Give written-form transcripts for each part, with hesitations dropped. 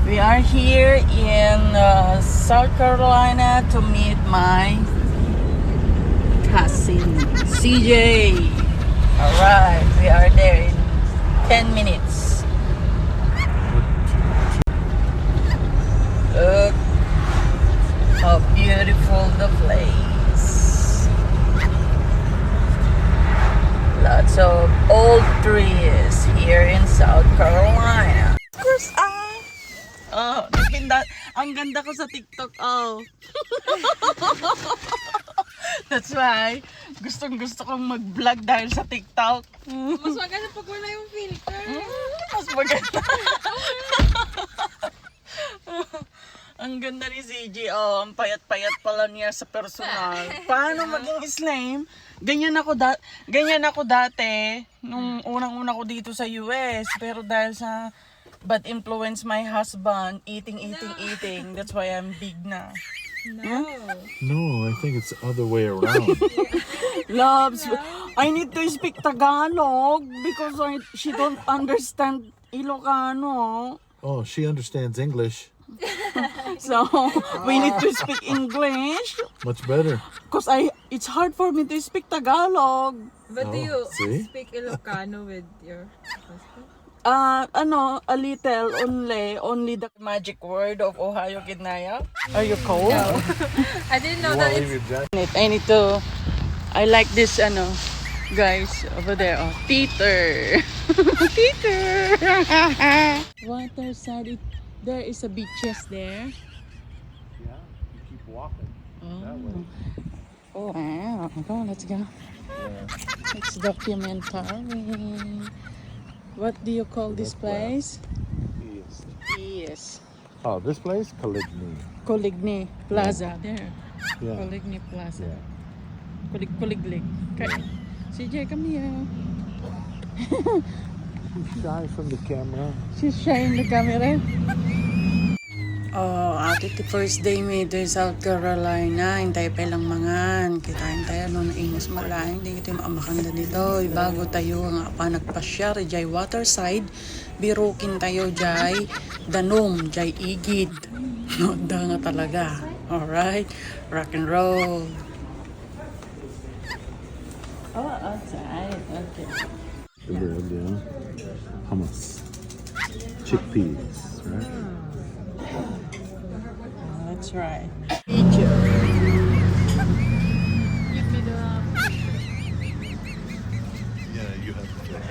We are here in South Carolina to meet my cousin, CJ. Alright, we are there in 10 minutes. Look how beautiful the place. Lots of old trees here in South Carolina. Of course, oh, ang ganda ko sa TikTok, oh. That's why, gustong-gusto kong mag-vlog dahil sa TikTok. Mas maganda pag wala yung filter. Mas maganda. Ang ganda ni CJ, oh. Ang payat-payat pala niya sa personal. Paano maging Islam? Ganyan ako dati, nung unang-una ko dito sa US. Pero dahil sa bad influence my husband, eating. That's why I'm big na. No, I think it's the other way around. Loves, I need to speak Tagalog because she don't understand Ilocano. Oh, she understands English. So, we need to speak English. Much better. Because it's hard for me to speak Tagalog. But do you see? speak Ilocano with your husband? A little, only the magic word of Ohio Kidnaya. Are you cold? No. I didn't know You that want to it's... leave your jacket? I need to, I like this, guys, over there, oh, Peter. Peter. Water side, there is a beaches there. Yeah, you keep walking that way. Oh, wow. Come on, let's go. Yeah. It's documentary. What do you call this place? Yes. Yes. Oh, this place? Caligny. Coligny Plaza. There. Yeah. Coligny Plaza. Yeah. Coliglig. Okay. CJ, come here. She's shy from the camera. She's shy in the camera. Oh, ito first day me dito sa South Carolina. Hintay pa lang mangan. Kitain tayo no na ingos malain. Hindi kita maamakanda dito. Bago tayo nga pa nagpasya. Jay waterside. Birukin tayo jay danom. Jay igid. No, da nga talaga. Alright. Rock and roll. Oh, outside. Okay. Yeah. Hummus. Chickpeas, right? That's right. Yeah, you have to fill it.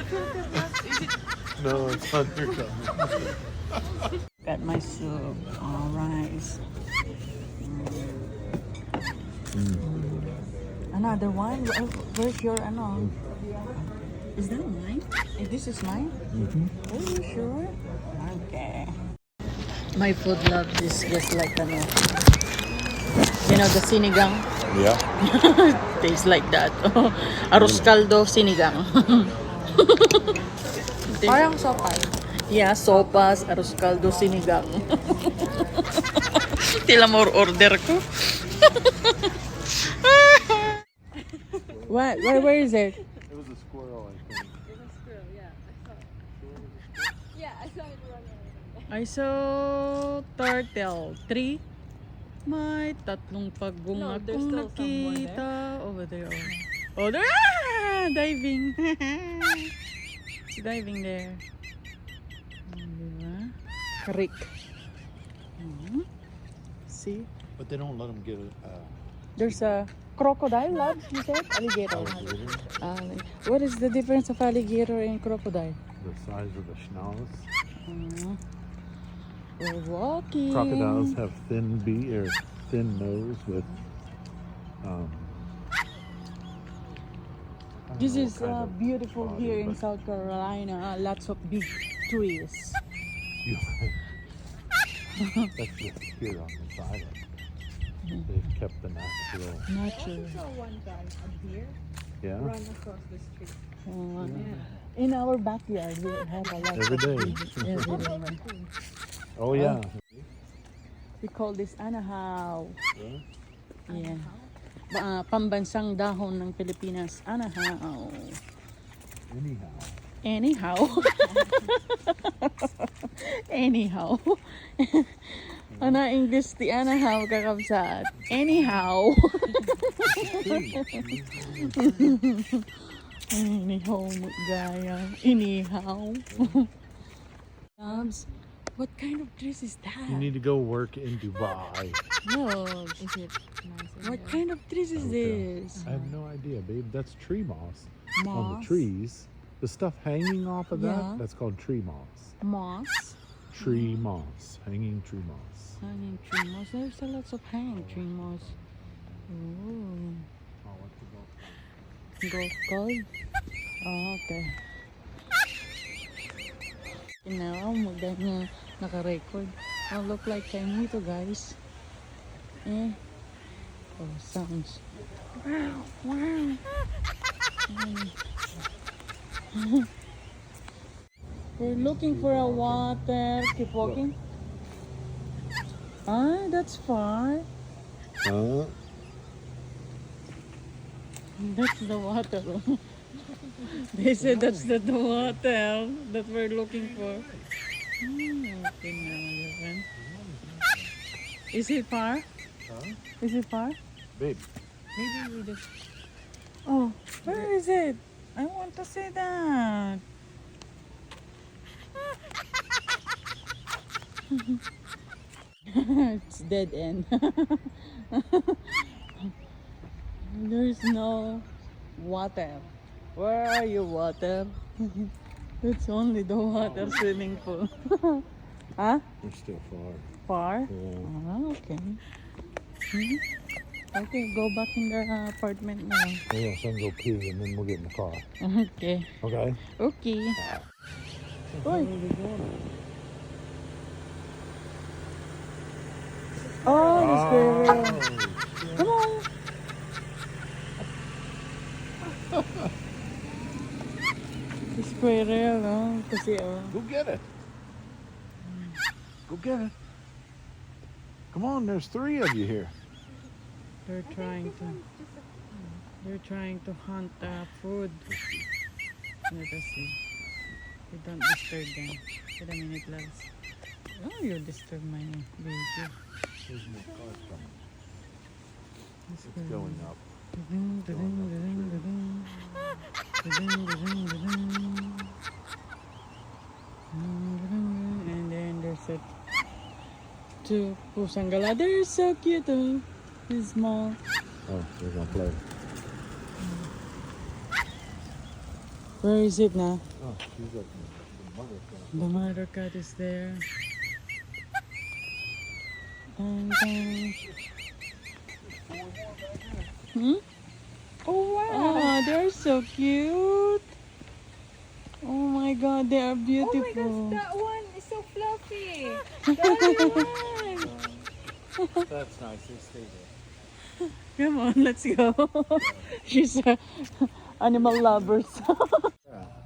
Right? No, it's not your cup. Got my soup. All rice. Another one? Where's your Is that mine? This is mine? Mm-hmm. Are you sure? Okay. My food love is just like the sinigang. Yeah. Tastes like that. Arroz caldo sinigang. Parang sopay. Yeah, sopas, arroz caldo sinigang. Tila more order ko. What? Where is it? It was a squirrel, I think. It was squirrel, yeah. I saw it running. I saw turtle. 3. May tatlong pagbunga No, there's kong still someone nakita. Over there. Oh, there! Diving. It's diving there. Diba? Creek. See? But they don't let them get There's a crocodile, loves, you said? Alligator. What is the difference of alligator and crocodile? the size of the schnauz. We're walking. Crocodiles have thin nose with This is kind of beautiful body, here in but South Carolina. Lots of big trees. That's just here on this island. They've kept the natural. Natural. I saw one guy up here Yeah. run across the street. In our backyard, we have a lot Every of day. trees. Every day. Oh yeah. We call this Anahaw. Yeah. Yeah. pambansang dahon ng Pilipinas. Anahaw. Anyhow. Anyhow. Anyhow. Ano English ti anahaw kakabsat? Anyhow. Anyhow, gaya. Anyhow. Loves, what kind of dress is that? You need to go work in Dubai. Loves, Is it nice? what kind of dress is this? I have no idea, babe. That's tree moss on the Moss? trees. The stuff hanging off of Yeah. that, that's called tree moss. Moss? Tree moss. Hanging tree moss. Hanging tree moss. There's a lot of hanging tree moss. Ooh. Oh, what's the golf Golf call? Oh, okay. Now, maganda naka-record. Oh, look like I'm dito, guys. Eh. Oh, sounds. Wow, wow. We're looking for a water. Keep walking. Ah, that's far. That's the water. They said that's the water that we're looking for. Okay, now, Evan. Is it far? Huh? Is it far? Babe. Maybe we just. Oh, where is it? I want to see that. It's dead end. There's no water. Where are you, water? It's only the water swimming pool. Huh? We're still far. Far? Yeah. Ah, okay. Okay, go back in the apartment now. Yeah, so I can go pee and then we'll get in the car. Okay. Okay? Okay. Oi. Oh, the squirrel. Come on. The squirrel, oh. Kasi, oh. Go get it. Go get it. Come on, there's 3 of you here. They're trying to hunt food. Let us see. You don't disturb them. Wait a minute, loves. Oh, you disturb my baby. There's more cars coming. It's It's going up. And then there's a 2 pusang-gala. They're so cute, oh. They're small. Oh, they're gonna play. Where is it now? Oh, she's up. The mother's gonna. The mother cat is there. And oh wow! Oh, they're so cute. Oh my God, they are Oh my beautiful. gosh, that one is so fluffy. That's nice. They stay there. Come on, let's go. She's animal lovers.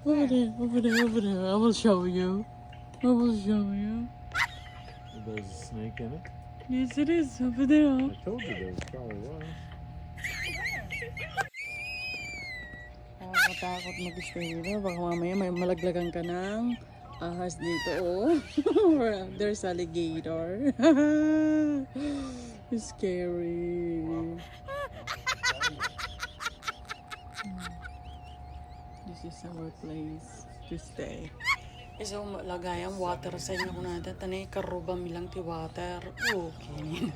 Over there, over there, over there. I will show you. I will show you. There's a snake in it. Yes, it is over there. I told you there probably was. Nakakatakot mag-stay dito. Baka mamaya may malaglagan ka ng ahas dito. Oh. There's alligator. It's scary. This is our place to stay. So, lagay ang water sa inyo kung natin. Tanay karuba milang ti water. Okay.